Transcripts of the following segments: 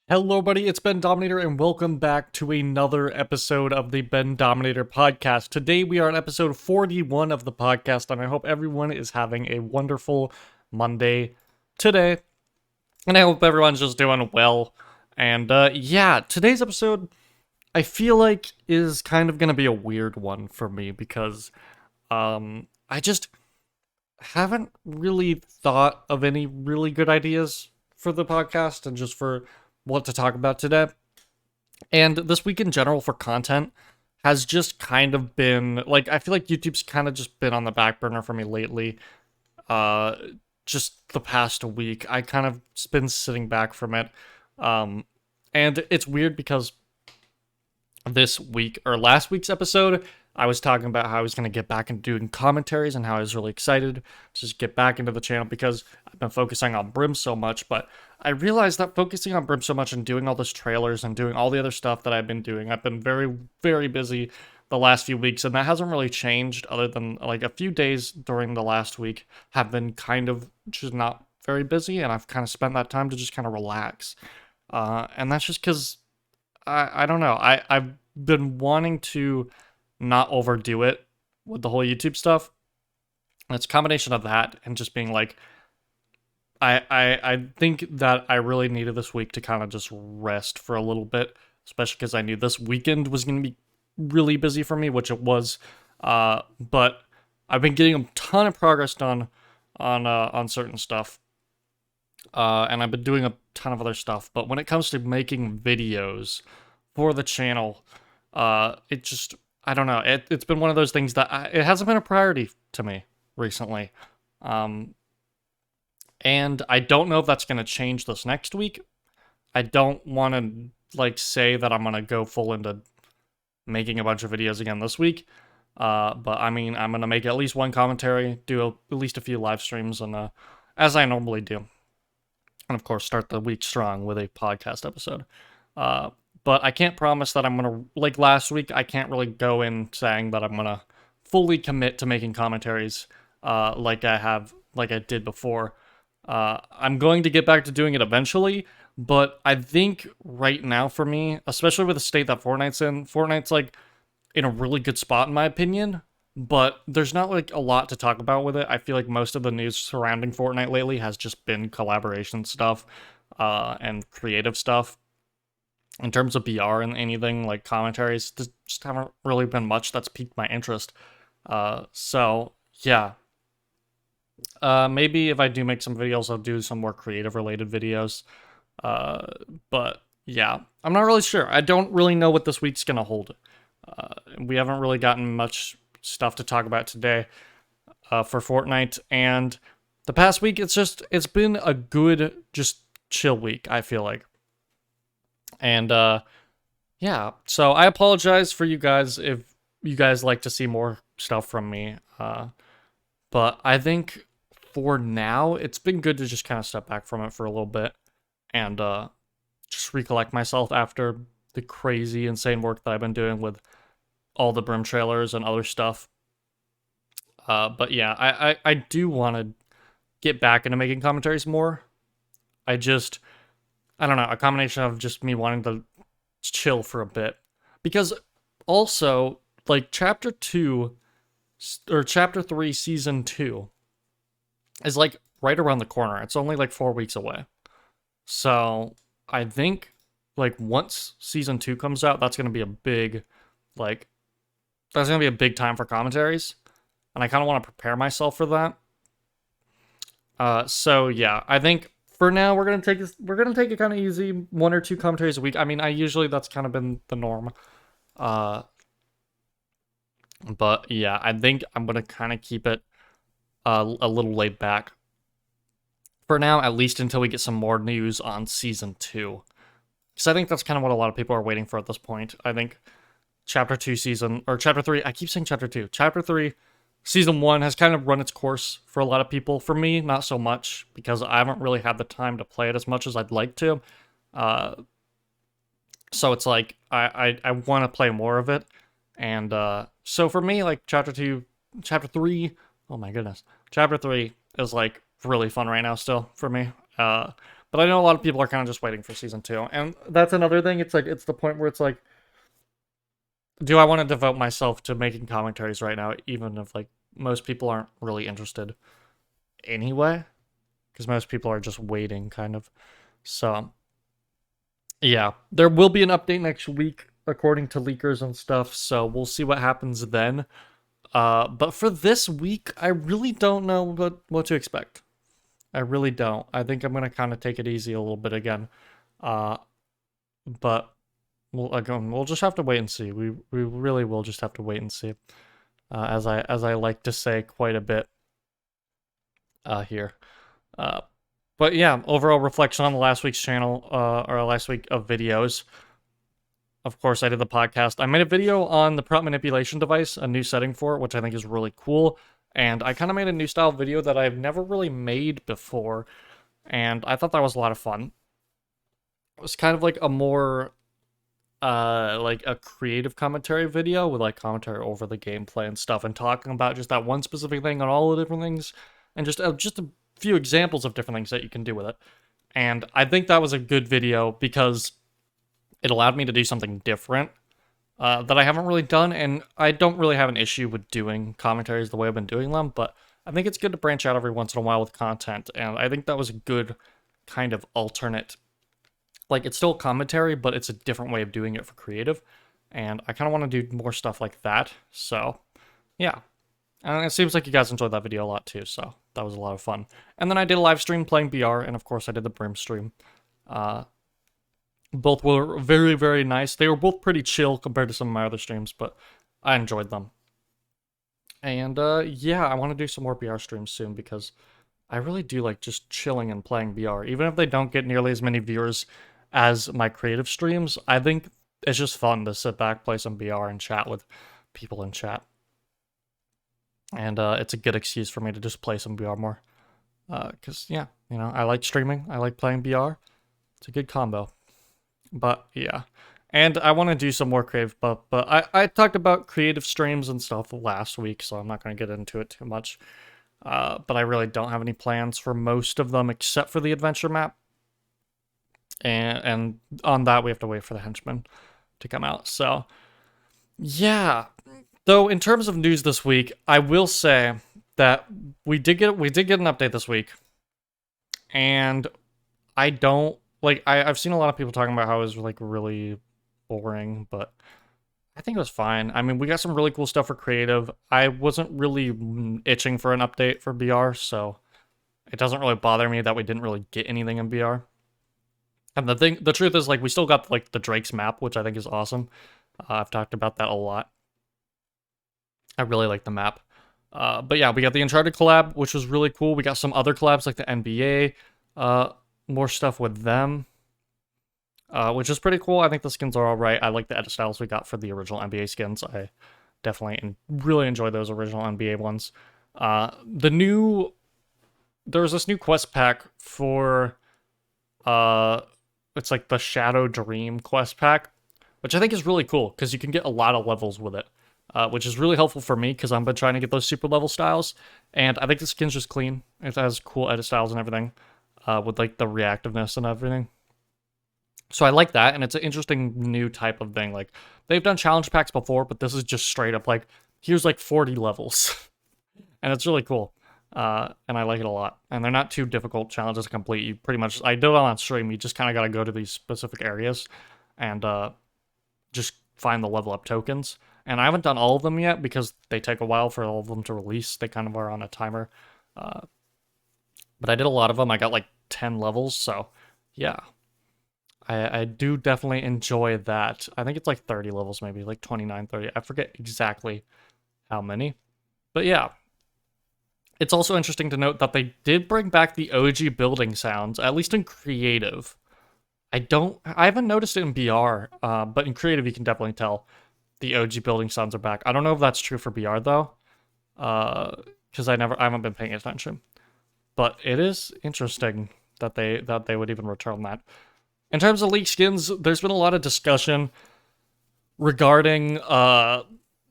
Hello, buddy. It's Bendominator, and welcome back to another episode of the Bendominator podcast. Today, we are on episode 41 of the podcast, and I hope everyone is having a wonderful Monday today. And I hope everyone's just doing well. And yeah, today's episode, I feel like, is kind of going to be a weird one for me because I just haven't really thought of any really good ideas for the podcast and just for what to talk about today. And this week in general for content has just kind of been like, I feel like YouTube's kind of just been on the back burner for me lately. Uh just the past week. I kind of been sitting back from it. And it's weird because this week or last week's episode, I was talking about how I was going to get back into doing commentaries and how I was really excited to just get back into the channel because I've been focusing on Brim so much. But I realized that focusing on Brim so much and doing all those trailers and doing all the other stuff that I've been doing, I've been very, very busy the last few weeks, and that hasn't really changed other than like a few days during the last week have been kind of just not very busy, and I've kind of spent that time to just kind of relax. And that's just because I don't know. I've been wanting to not overdo it with the whole YouTube stuff. And it's a combination of that and just being like, I think that I really needed this week to kind of just rest for a little bit, especially because I knew this weekend was going to be really busy for me, which it was. But I've been getting a ton of progress done on certain stuff. And I've been doing a ton of other stuff. But when it comes to making videos for the channel, it just, I don't know. It's been one of those things that it hasn't been a priority to me recently. And I don't know if that's going to change this next week. I don't want to like say that I'm going to go full into making a bunch of videos again this week. But I mean, I'm going to make at least one commentary, do at least a few live streams, and as I normally do. And of course, start the week strong with a podcast episode. But I can't promise that I'm going to, like last week, I can't really go in saying that I'm going to fully commit to making commentaries like I did before. I'm going to get back to doing it eventually, but I think right now for me, especially with the state that Fortnite's like in a really good spot in my opinion, but there's not like a lot to talk about with it. I feel like most of the news surrounding Fortnite lately has just been collaboration stuff and creative stuff. In terms of BR and anything like commentaries, there just haven't really been much that's piqued my interest. So yeah. Maybe if I do make some videos, I'll do some more creative related videos. But yeah, I'm not really sure. I don't really know what this week's gonna hold. We haven't really gotten much stuff to talk about today for Fortnite, and the past week it's been a good, just chill week, I feel like. And yeah, so I apologize for you guys if you guys like to see more stuff from me. But I think for now, it's been good to just kind of step back from it for a little bit and just recollect myself after the crazy, insane work that I've been doing with all the Brim trailers and other stuff. But yeah, I do want to get back into making commentaries more. I don't know, a combination of just me wanting to chill for a bit. Because also, like, Chapter 2, or Chapter 3, Season 2, is, like, right around the corner. It's only, like, 4 weeks away. So, I think, like, once Season 2 comes out, that's gonna be a big, like, that's gonna be a big time for commentaries. And I kind of want to prepare myself for that. So, yeah, I think for now we're gonna take it kind of easy, 1 or 2 commentaries a week. I mean, that's kind of been the norm. But yeah, I think I'm gonna kind of keep it a little laid back for now, at least until we get some more news on Season 2. Because I think that's kind of what a lot of people are waiting for at this point. I think Chapter 3, I keep saying Chapter 2. Chapter 3, Season 1 has kind of run its course for a lot of people. For me, not so much, because I haven't really had the time to play it as much as I'd like to. So it's like, I want to play more of it. And so for me, like, Chapter 3, oh my goodness. Chapter 3 is, like, really fun right now still for me. But I know a lot of people are kind of just waiting for season 2. And that's another thing. It's like, it's the point where it's like, do I want to devote myself to making commentaries right now, even if like most people aren't really interested anyway? Because most people are just waiting, kind of. So, yeah. There will be an update next week, according to leakers and stuff, so we'll see what happens then. But for this week, I really don't know what to expect. I really don't. I think I'm gonna kind of take it easy a little bit again. But we'll just have to wait and see. We really will just have to wait and see. As I like to say quite a bit here. But yeah, overall reflection on the last week's channel, or last week of videos. Of course, I did the podcast. I made a video on the prop manipulation device, a new setting for it, which I think is really cool. And I kind of made a new style video that I've never really made before. And I thought that was a lot of fun. It was kind of like a more, like a creative commentary video with like commentary over the gameplay and stuff, and talking about just that one specific thing on all the different things, and just a few examples of different things that you can do with it. And I think that was a good video because it allowed me to do something different that I haven't really done, and I don't really have an issue with doing commentaries the way I've been doing them, but I think it's good to branch out every once in a while with content, and I think that was a good kind of alternate. Like, it's still commentary, but it's a different way of doing it for creative, and I kind of want to do more stuff like that, so yeah. And it seems like you guys enjoyed that video a lot too, so that was a lot of fun. And then I did a live stream playing BR, and of course I did the Brim stream. Both were very, very nice. They were both pretty chill compared to some of my other streams, but I enjoyed them. And yeah, I want to do some more BR streams soon because I really do like just chilling and playing BR. Even if they don't get nearly as many viewers as my creative streams, I think it's just fun to sit back, play some BR, and chat with people in chat. And it's a good excuse for me to just play some BR more. Because, yeah, you know, I like streaming. I like playing BR. It's a good combo. But, yeah. And I want to do some more creative stuff. But I talked about creative streams and stuff last week, so I'm not going to get into it too much. But I really don't have any plans for most of them except for the adventure map. And on that, we have to wait for the henchman to come out. So, yeah. Though, in terms of news this week, I will say that we did get an update this week. And I don't, like, I've seen a lot of people talking about how it was, like, really boring, but I think it was fine. I mean, we got some really cool stuff for creative. I wasn't really itching for an update for BR, so it doesn't really bother me that we didn't really get anything in BR. And the truth is, like, we still got, like, the Drake's map, which I think is awesome. I've talked about that a lot. I really like the map. But yeah, we got the Uncharted collab, which was really cool. We got some other collabs like the NBA, more stuff with them, which is pretty cool. I think the skins are alright. I like the edit styles we got for the original NBA skins. I definitely really enjoy those original NBA ones. There's this new quest pack for, it's like the Shadow Dream quest pack, which I think is really cool because you can get a lot of levels with it. Which is really helpful for me because I've been trying to get those super level styles, and I think the skin's just clean. It has cool edit styles and everything, with like the reactiveness and everything. So I like that, and it's an interesting new type of thing. Like, they've done challenge packs before, but this is just straight up like, here's like 40 levels, and it's really cool. And I like it a lot. And they're not too difficult challenges to complete. You pretty much, I did it on stream. You just kind of got to go to these specific areas and just find the level up tokens. And I haven't done all of them yet because they take a while for all of them to release. They kind of are on a timer. But I did a lot of them. I got like 10 levels, so yeah. I do definitely enjoy that. I think it's like 30 levels maybe, like 29, 30. I forget exactly how many. But yeah. It's also interesting to note that they did bring back the OG building sounds, at least in creative. I haven't noticed it in BR, but in creative you can definitely tell. The OG building sounds are back. I don't know if that's true for BR though, because I haven't been paying attention. But it is interesting that they would even return that. In terms of leaked skins, there's been a lot of discussion regarding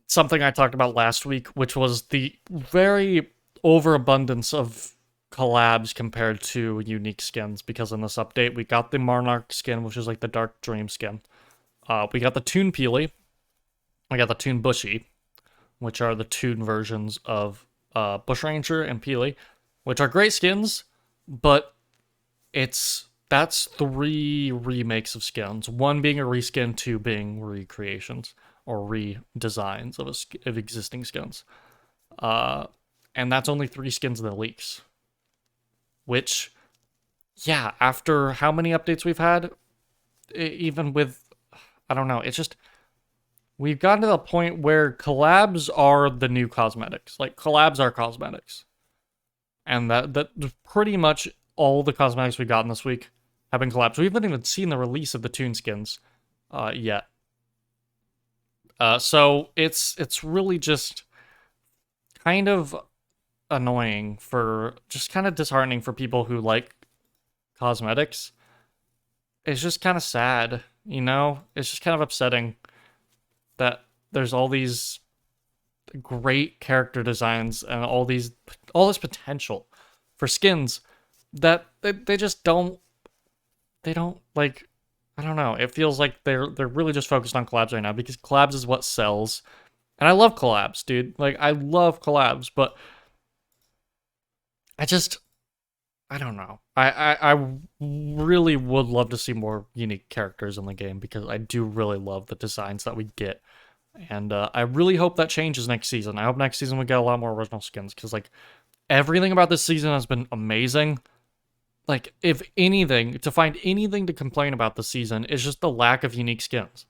something I talked about last week, which was the very overabundance of collabs compared to unique skins, because in this update we got the Monarch skin, which is like the Dark Dream skin. We got the Toon Peely, we got the Toon Bushy, which are the Toon versions of Bushranger and Peely, which are great skins, but that's 3 remakes of skins. 1 being a reskin, 2 being recreations or redesigns of existing skins. And that's only 3 skins in the leaks. Which, yeah, after how many updates we've had, even with, I don't know, it's just, we've gotten to the point where collabs are the new cosmetics. Like, collabs are cosmetics. And that pretty much all the cosmetics we've gotten this week have been collabs. We haven't even seen the release of the Toon skins yet. So it's really just kind of annoying just kind of disheartening for people who like cosmetics. It's just kind of sad, you know? It's just kind of upsetting that there's all these great character designs and all this potential for skins that they just don't like. I don't know. It feels like they're really just focused on collabs right now, because collabs is what sells. And I love collabs, dude. Like, I love collabs, but I don't know. I really would love to see more unique characters in the game, because I do really love the designs that we get. And I really hope that changes next season. I hope next season we get a lot more original skins, because, like, everything about this season has been amazing. Like, if anything, to find anything to complain about this season is just the lack of unique skins.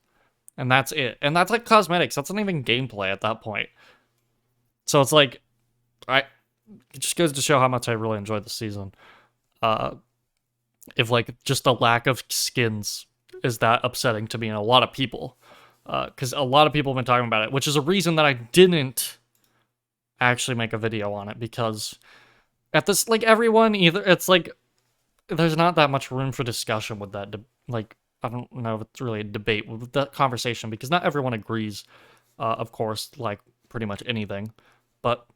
And that's it. And that's like cosmetics. That's not even gameplay at that point. So it's like, it just goes to show how much I really enjoyed the season. If, like, just the lack of skins is that upsetting to me and a lot of people. Because a lot of people have been talking about it, which is a reason that I didn't actually make a video on it, because at this, like, everyone either, it's like, there's not that much room for discussion with that. Like, I don't know if it's really a debate with that conversation, because not everyone agrees, of course, like pretty much anything. But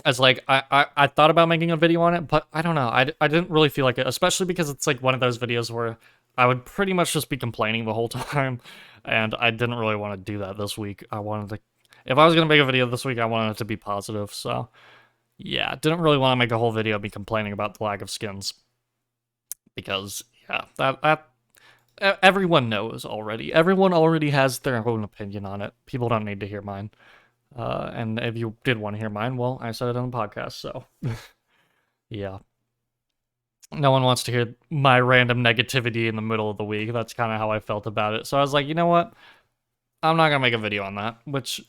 as like, I thought about making a video on it, but I don't know. I didn't really feel like it, especially because it's like one of those videos where I would pretty much just be complaining the whole time, and I didn't really want to do that this week. I wanted to, if I was going to make a video this week, I wanted it to be positive, so yeah, didn't really want to make a whole video of me complaining about the lack of skins. Because, yeah, that everyone knows already. Everyone already has their own opinion on it. People don't need to hear mine. And if you did want to hear mine, well, I said it on the podcast, so. Yeah. No one wants to hear my random negativity in the middle of the week. That's kind of how I felt about it. So I was like, you know what? I'm not going to make a video on that. Which,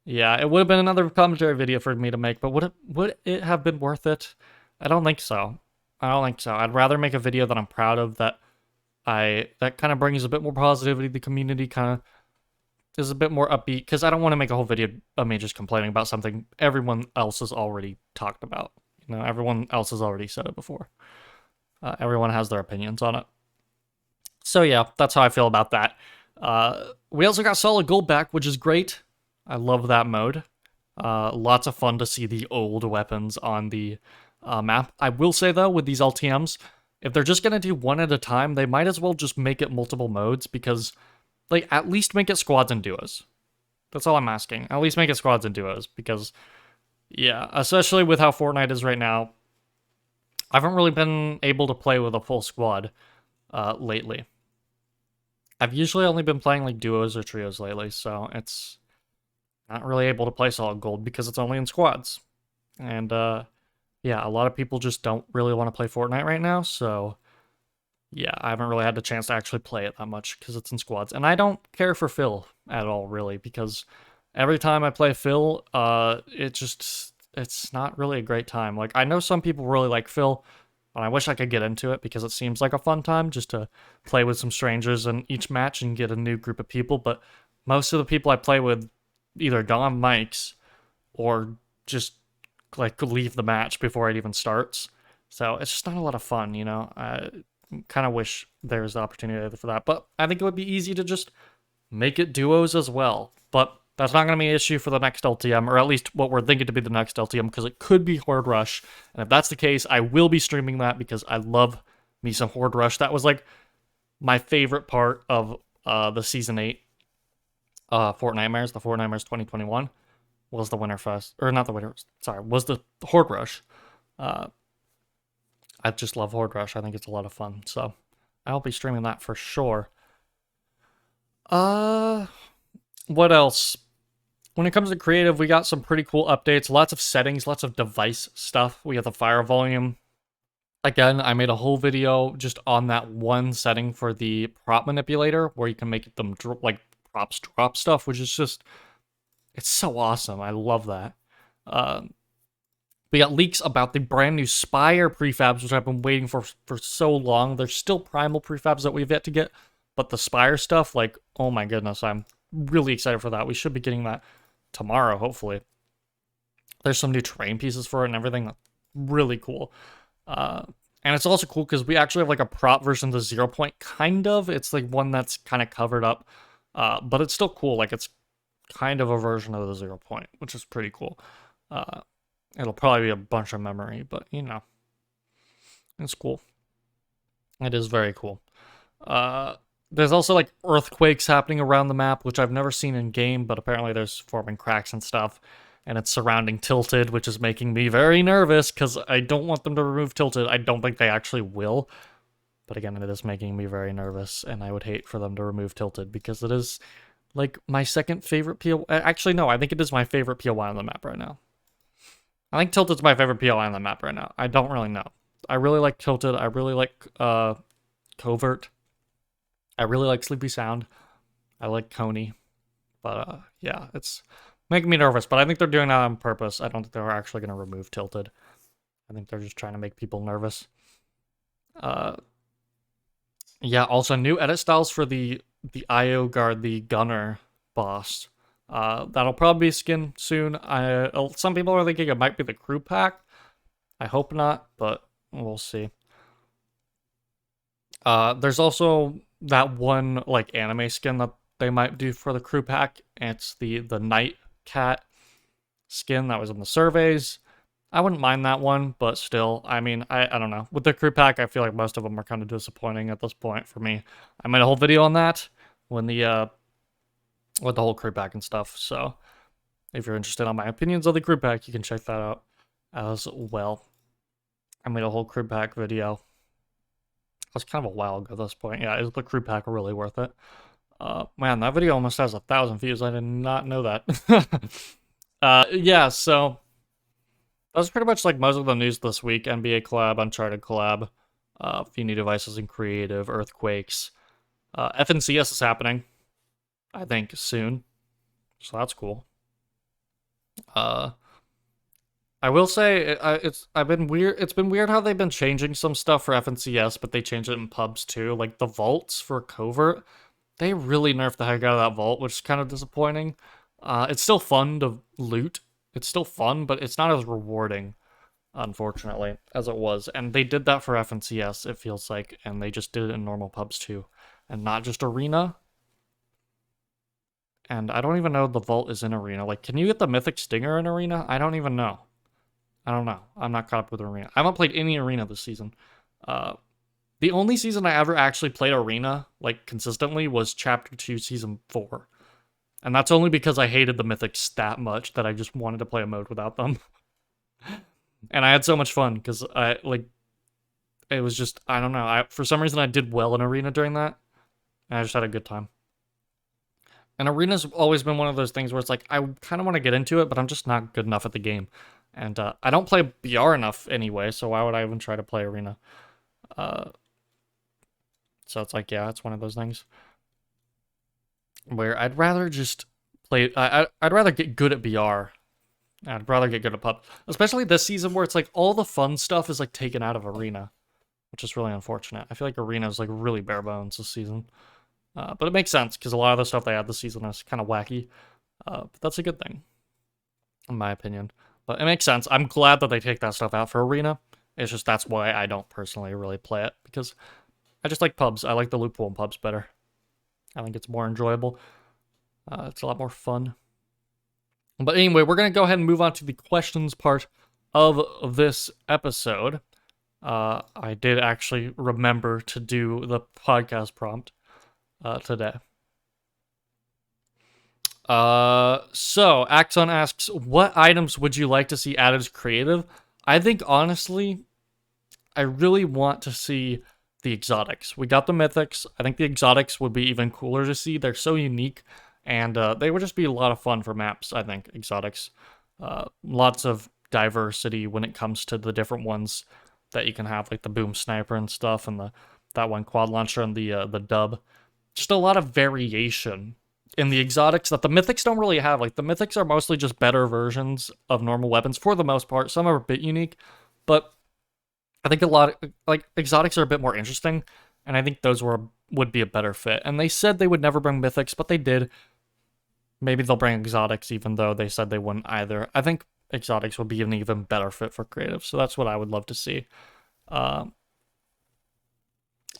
yeah, it would have been another commentary video for me to make, but would it have been worth it? I don't think so. I don't think so. I'd rather make a video that I'm proud of, that kind of brings a bit more positivity. The community kind of is a bit more upbeat, because I don't want to make a whole video of me just complaining about something everyone else has already talked about. You know, everyone else has already said it before. Everyone has their opinions on it. So yeah, that's how I feel about that. We also got Solid Gold back, which is great. I love that mode. Lots of fun to see the old weapons on the map. I will say, though, with these LTMs, if they're just going to do one at a time, they might as well just make it multiple modes, because, like, at least make it squads and duos. That's all I'm asking. At least make it squads and duos, because, yeah, especially with how Fortnite is right now, I haven't really been able to play with a full squad lately. I've usually only been playing, like, duos or trios lately, so it's not really able to play Solid Gold because it's only in squads. And, yeah, a lot of people just don't really want to play Fortnite right now, so yeah, I haven't really had the chance to actually play it that much because it's in squads. And I don't care for Phil at all, really, because every time I play Phil, it's not really a great time. Like, I know some people really like Phil, and I wish I could get into it because it seems like a fun time just to play with some strangers in each match and get a new group of people, but most of the people I play with either don't have mics or just like leave the match before it even starts. So it's just not a lot of fun, you know. I kind of wish there's the opportunity for that, but I think it would be easy to just make it duos as well. But That's not going to be an issue for the next LTM, or at least what we're thinking to be the next LTM, because it could be Horde Rush. And if that's the case, I will be streaming that because I love me some Horde Rush. That was like my favorite part of the Season 8 Fortnitemares, the Fortnitemares 2021, was the Winterfest. Or not the Winter, sorry, was the Horde Rush. I just love Horde Rush. I think it's a lot of fun. So I'll be streaming that for sure. What else? When it comes to creative, we got some pretty cool updates. Lots of settings, lots of device stuff. We have the fire volume. Again, I made a whole video just on that one setting for the prop manipulator, where you can make them props drop stuff, which is just, it's so awesome. I love that. We got leaks about the brand new Spire prefabs, which I've been waiting for so long. There's still Primal prefabs that we've yet to get, but the Spire stuff, like, oh my goodness, I'm really excited for that. We should be getting that tomorrow, hopefully. There's some new terrain pieces for it and everything. That's really cool. And it's also cool because we actually have like a prop version of the 0 point, kind of. It's like one that's kind of covered up, but it's still cool. Like, it's kind of a version of the 0 point, which is pretty cool. It'll probably be a bunch of memory, but, you know, it's cool. It is very cool. There's also, like, earthquakes happening around the map, which I've never seen in-game, but apparently there's forming cracks and stuff, and it's surrounding Tilted, which is making me very nervous, because I don't want them to remove Tilted. I don't think they actually will, but again, it is making me very nervous, and I would hate for them to remove Tilted, because it is, like, my second favorite POI. Actually, no, I think it is my favorite POI on the map right now. I think Tilted's my favorite POI on the map right now. I don't really know. I really like Tilted. I really like Covert. I really like Sleepy Sound. I like Coney. But yeah, it's making me nervous. But I think they're doing that on purpose. I don't think they're actually going to remove Tilted. I think they're just trying to make people nervous. Yeah, also new edit styles for the IO guard, the gunner boss. That'll probably be skin soon. Some people are thinking it might be the crew pack. I hope not, but we'll see. There's also that one like anime skin that they might do for the crew pack. It's the Night Cat skin that was in the surveys. I wouldn't mind that one, but still, I mean, I don't know. With the crew pack, I feel like most of them are kind of disappointing at this point for me. I made a whole video on that when with the whole crew pack and stuff. So if you're interested on my opinions of the crew pack, you can check that out as well. I made a whole crew pack video. That's kind of a while ago at this point. Yeah, is the crew pack really worth it? Man, that video almost has 1,000 views. I did not know that. Yeah, so that's pretty much like most of the news this week. NBA collab, Uncharted collab, a few new devices in creative, earthquakes. FNCS is happening, I think, soon. So that's cool. I will say it's been weird how they've been changing some stuff for FNCS, but they changed it in pubs too. Like the vaults for Covert, they really nerfed the heck out of that vault, which is kind of disappointing. It's still fun to loot. It's still fun, but it's not as rewarding, unfortunately, as it was. And they did that for FNCS, it feels like, and they just did it in normal pubs too, and not just Arena. And I don't even know the vault is in Arena. Like, can you get the Mythic Stinger in Arena? I don't even know. I don't know. I'm not caught up with Arena. I haven't played any Arena this season. The only season I ever actually played Arena, like, consistently was Chapter 2, Season 4. And that's only because I hated the Mythics that much that I just wanted to play a mode without them. And I had so much fun, because it was just, I don't know. For some reason, I did well in Arena during that. And I just had a good time. And Arena's always been one of those things where it's like, I kind of want to get into it, but I'm just not good enough at the game. And I don't play BR enough anyway, so why would I even try to play Arena? So it's like, yeah, it's one of those things where I'd rather just play. I'd rather get good at BR. I'd rather get good at pub, especially this season where it's like all the fun stuff is like taken out of Arena, which is really unfortunate. I feel like Arena is like really bare bones this season, but it makes sense because a lot of the stuff they had this season is kind of wacky. But that's a good thing, in my opinion. But it makes sense. I'm glad that they take that stuff out for Arena. It's just that's why I don't personally really play it, because I just like pubs. I like the loophole in pubs better. I think it's more enjoyable. It's a lot more fun. But anyway, we're going to go ahead and move on to the questions part of this episode. I did actually remember to do the podcast prompt today. So Axon asks, what items would you like to see added as creative? I think honestly, I really want to see the exotics. We got the mythics. I think the exotics would be even cooler to see. They're so unique, and they would just be a lot of fun for maps. I think exotics, lots of diversity when it comes to the different ones that you can have, like the boom sniper and stuff, and that one quad launcher and the dub. Just a lot of variation in the exotics that the mythics don't really have. Like the mythics are mostly just better versions of normal weapons for the most part. Some are a bit unique, but I think a lot of, like, exotics are a bit more interesting, and I think those would be a better fit. And they said they would never bring mythics, but they did. Maybe they'll bring exotics, even though they said they wouldn't either. I think exotics would be an even better fit for creative, so that's what I would love to see. And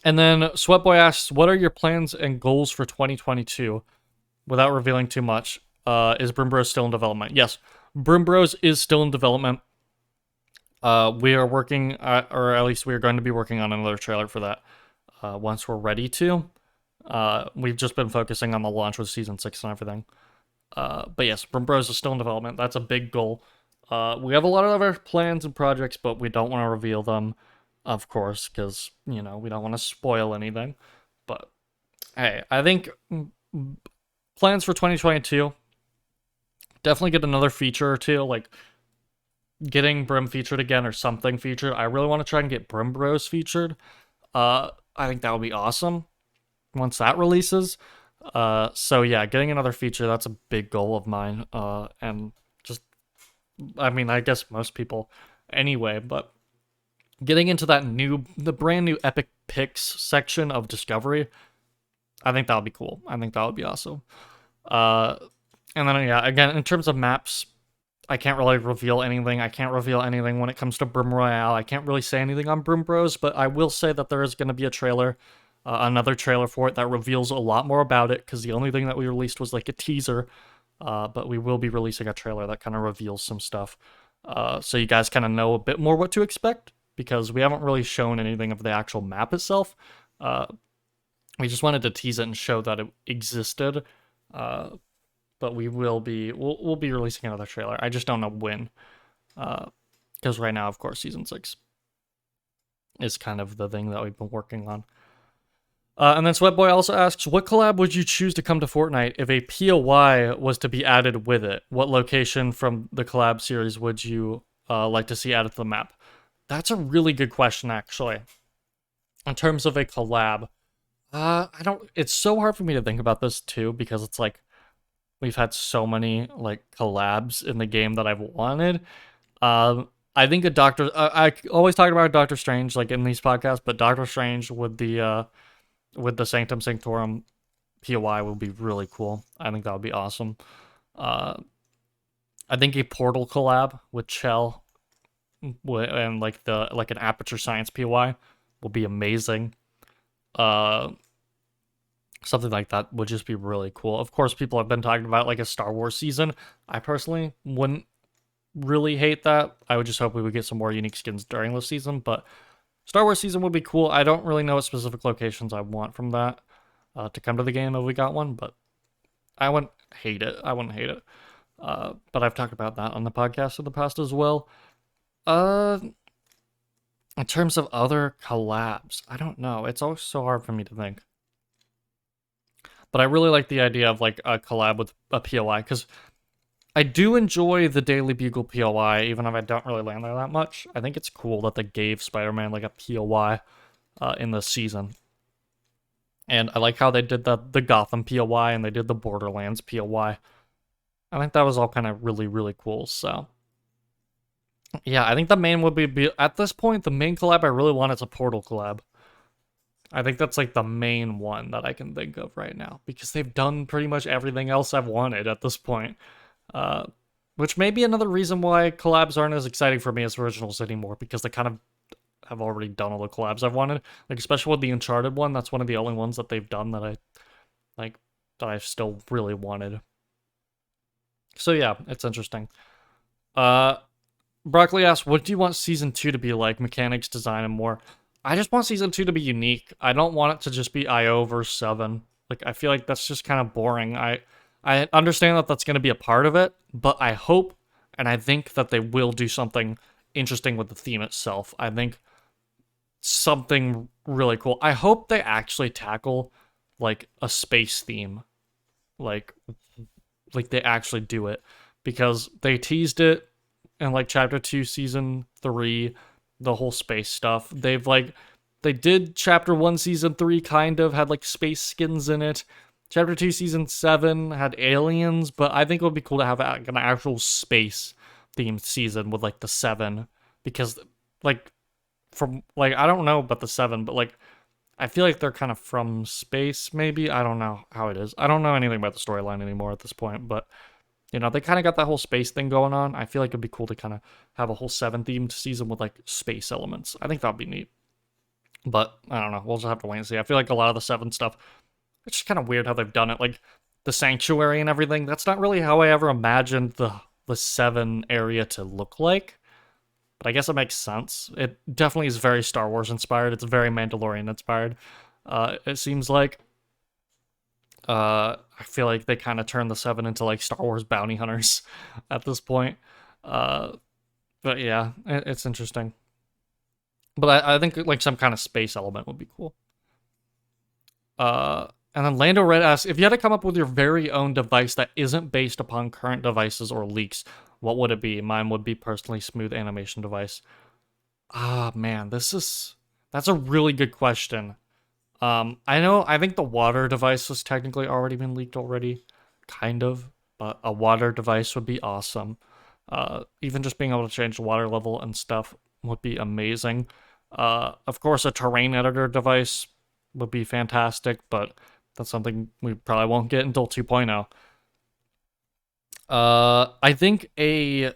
then Sweatboy asks, what are your plans and goals for 2022? Without revealing too much, is Brimbros still in development? Yes, Brimbros is still in development. We are working, or at least we are going to be working on another trailer for that once we're ready to. We've just been focusing on the launch with Season 6 and everything. But yes, Brimbros is still in development. That's a big goal. We have a lot of other plans and projects, but we don't want to reveal them, of course, because, you know, we don't want to spoil anything. But, hey, I think plans for 2022, definitely get another feature or two, like getting Brim featured again or something featured. I really want to try and get Brim Bros featured. I think that would be awesome once that releases. So yeah, getting another feature, that's a big goal of mine. And just, I mean, I guess most people anyway, but getting into the brand new Epic Picks section of Discovery, I think that would be cool. I think that would be awesome. And then, yeah, again, in terms of maps, I can't really reveal anything. I can't reveal anything when it comes to Brim Royale. I can't really say anything on Brim Bros, but I will say that there is going to be a trailer, another trailer for it that reveals a lot more about it, because the only thing that we released was like a teaser, but we will be releasing a trailer that kind of reveals some stuff, so you guys kind of know a bit more what to expect, because we haven't really shown anything of the actual map itself. We just wanted to tease it and show that it existed, but we'll be releasing another trailer. I just don't know when, because right now, of course, Season 6 is kind of the thing that we've been working on. And then Sweatboy also asks, what collab would you choose to come to Fortnite if a POI was to be added with it? What location from the collab series would you like to see added to the map? That's a really good question, actually. In terms of a collab, it's so hard for me to think about this too, because it's like, we've had so many like collabs in the game that I've wanted. I think I always talk about Doctor Strange like in these podcasts, but Doctor Strange with the Sanctum Sanctorum POI would be really cool. I think that would be awesome. I think a Portal collab with Chell and like an Aperture Science POI will be amazing. Something like that would just be really cool. Of course, people have been talking about like a Star Wars season. I personally wouldn't really hate that. I would just hope we would get some more unique skins during the season, but Star Wars season would be cool. I don't really know what specific locations I want from that to come to the game if we got one, but I wouldn't hate it. But I've talked about that on the podcast in the past as well. In terms of other collabs, I don't know. It's always so hard for me to think. But I really like the idea of like a collab with a POI, because I do enjoy the Daily Bugle POI, even if I don't really land there that much. I think it's cool that they gave Spider-Man like a POI in the season. And I like how they did the Gotham POI and they did the Borderlands POI. I think that was all kind of really, really cool. So yeah, I think the main would be at this point, the main collab I really want is a Portal collab. I think that's like the main one that I can think of right now, because they've done pretty much everything else I've wanted at this point. Which may be another reason why collabs aren't as exciting for me as originals anymore, because they kind of have already done all the collabs I've wanted. Like, especially with the Uncharted one, that's one of the only ones that they've done that I still really wanted. So yeah, it's interesting. Uh, Broccoli asks, what do you want season 2 to be like? Mechanics, design, and more. I just want season 2 to be unique. I don't want it to just be IO versus 7. Like, I feel like that's just kind of boring. I understand that that's going to be a part of it, but I hope and I think that they will do something interesting with the theme itself. I think something really cool. I hope they actually tackle like a space theme. Like they actually do it because they teased it in like chapter 2 season 3, the whole space stuff. They did chapter 1 season 3 kind of had like space skins in it. Chapter 2 season 7 had aliens, but I think it would be cool to have an actual space themed season with like the 7 because like from like I don't know about the 7, but like I feel like they're kind of from space maybe. I don't know how it is. I don't know anything about the storyline anymore at this point, but they kind of got that whole space thing going on. I feel like it'd be cool to kind of have a whole 7 themed season with like space elements. I think that'd be neat. But I don't know. We'll just have to wait and see. I feel like a lot of the 7 stuff, it's just kind of weird how they've done it. Like the sanctuary and everything. That's not really how I ever imagined the 7 area to look like. But I guess it makes sense. It definitely is very Star Wars inspired. It's very Mandalorian inspired. It seems like. I feel like they kind of turned the 7 into like Star Wars bounty hunters at this point. Uh, but yeah, it's interesting. But I think like some kind of space element would be cool. And then Lando Red asks, if you had to come up with your very own device that isn't based upon current devices or leaks, what would it be? Mine would be personally smooth animation device. Ah, man, that's a really good question. I think the water device has technically already been leaked already, kind of, but a water device would be awesome. Even just being able to change the water level and stuff would be amazing. Of course, a terrain editor device would be fantastic, but that's something we probably won't get until 2.0. I think a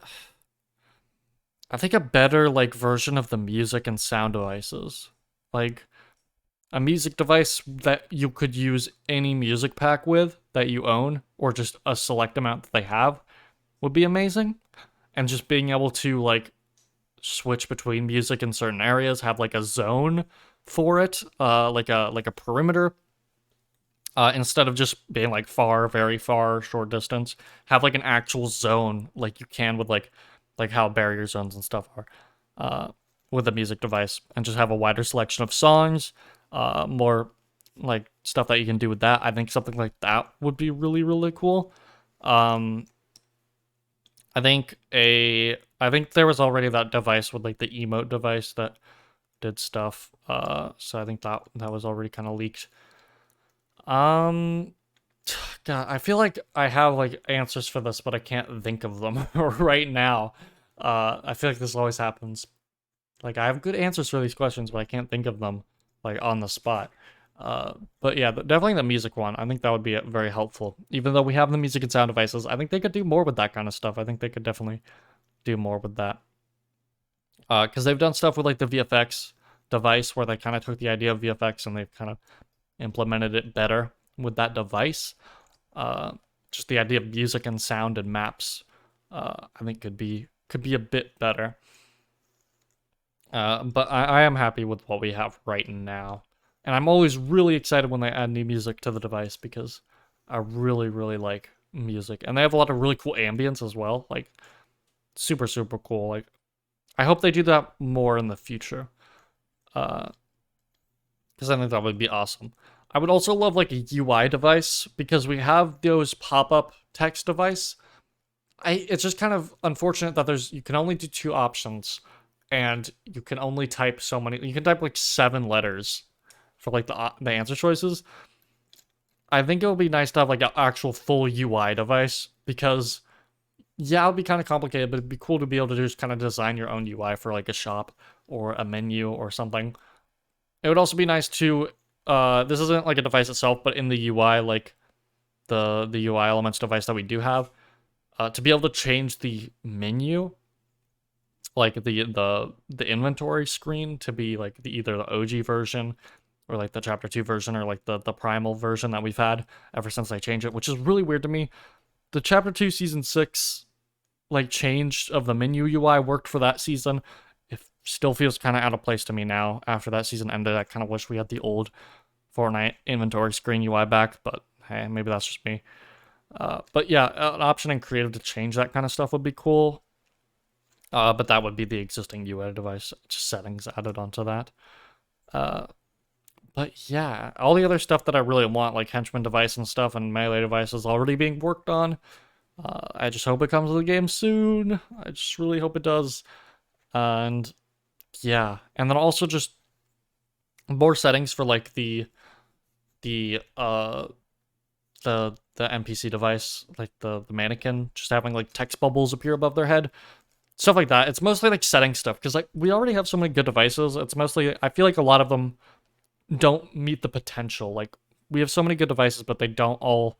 better like version of the music and sound devices, like a music device that you could use any music pack with that you own, or just a select amount that they have, would be amazing. And just being able to like switch between music in certain areas, have like a zone for it, like a perimeter, instead of just being like far, very far, short distance. Have like an actual zone, like you can with like how barrier zones and stuff are, with a music device, and just have a wider selection of songs, more like stuff that you can do with that. I think something like that would be really, really cool. Um, I think there was already that device with like the emote device that did stuff. So I think that was already kind of leaked. Um, God, I feel like I have like answers for this, but I can't think of them right now. I feel like this always happens. Like I have good answers for these questions, but I can't think of them like on the spot. But yeah, definitely the music one. I think that would be very helpful. Even though we have the music and sound devices, I think they could do more with that kind of stuff. I think they could definitely do more with that. Because they've done stuff with like the VFX device where they kind of took the idea of VFX and they've kind of implemented it better with that device. Just the idea of music and sound and maps, I think could be a bit better. But I am happy with what we have right now. And I'm always really excited when they add new music to the device because I really, really like music. And they have a lot of really cool ambience as well. Like, super, super cool. Like, I hope they do that more in the future. Because I think that would be awesome. I would also love like a UI device because we have those pop-up text device. It's just kind of unfortunate that you can only do 2 options and you can only type so many. You can type like 7 letters for like the answer choices. I think it would be nice to have like an actual full UI device because yeah, it would be kind of complicated, but it'd be cool to be able to just kind of design your own UI for like a shop or a menu or something. It would also be nice to this isn't like a device itself, but in the UI, like the UI elements device that we do have, to be able to change the menu, like the inventory screen to be like either the OG version or like the chapter 2 version or like the primal version that we've had ever since they changed it, which is really weird to me. the Chapter 2 Season 6 like change of the menu UI worked for that season. It still feels kind of out of place to me now after that season ended. I kind of wish we had the old Fortnite inventory screen UI back, but hey, maybe that's just me. But yeah, an option in creative to change that kind of stuff would be cool. But that would be the existing UI device, just settings added onto that. But yeah, all the other stuff that I really want, like henchman device and stuff and melee device, is already being worked on. I just hope it comes to the game soon. I just really hope it does. And yeah, and then also just more settings for like the NPC device, like the mannequin, just having like text bubbles appear above their head. Stuff like that. It's mostly like setting stuff, because like we already have so many good devices. It's mostly, I feel like a lot of them don't meet the potential. Like we have so many good devices, but they don't all,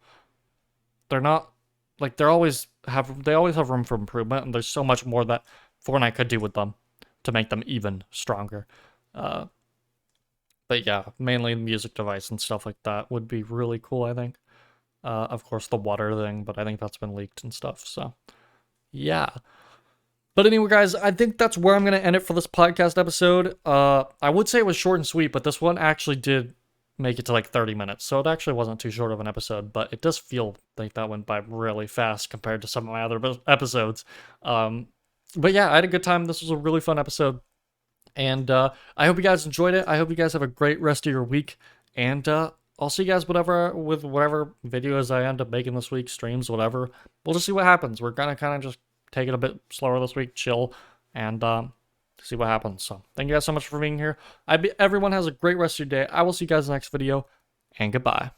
they're not like, they always have room for improvement, and there's so much more that Fortnite could do with them to make them even stronger. But yeah, mainly music device and stuff like that would be really cool, I think. Of course the water thing, but I think that's been leaked and stuff, so yeah. But anyway, guys, I think that's where I'm going to end it for this podcast episode. I would say it was short and sweet, but this one actually did make it to like 30 minutes. So it actually wasn't too short of an episode, but it does feel like that went by really fast compared to some of my other episodes. But yeah, I had a good time. This was a really fun episode. And I hope you guys enjoyed it. I hope you guys have a great rest of your week. And I'll see you guys whatever videos I end up making this week, streams, whatever. We'll just see what happens. We're going to kind of just take it a bit slower this week, chill, and see what happens. So thank you guys so much for being here. Everyone has a great rest of your day. I will see you guys in the next video, and goodbye.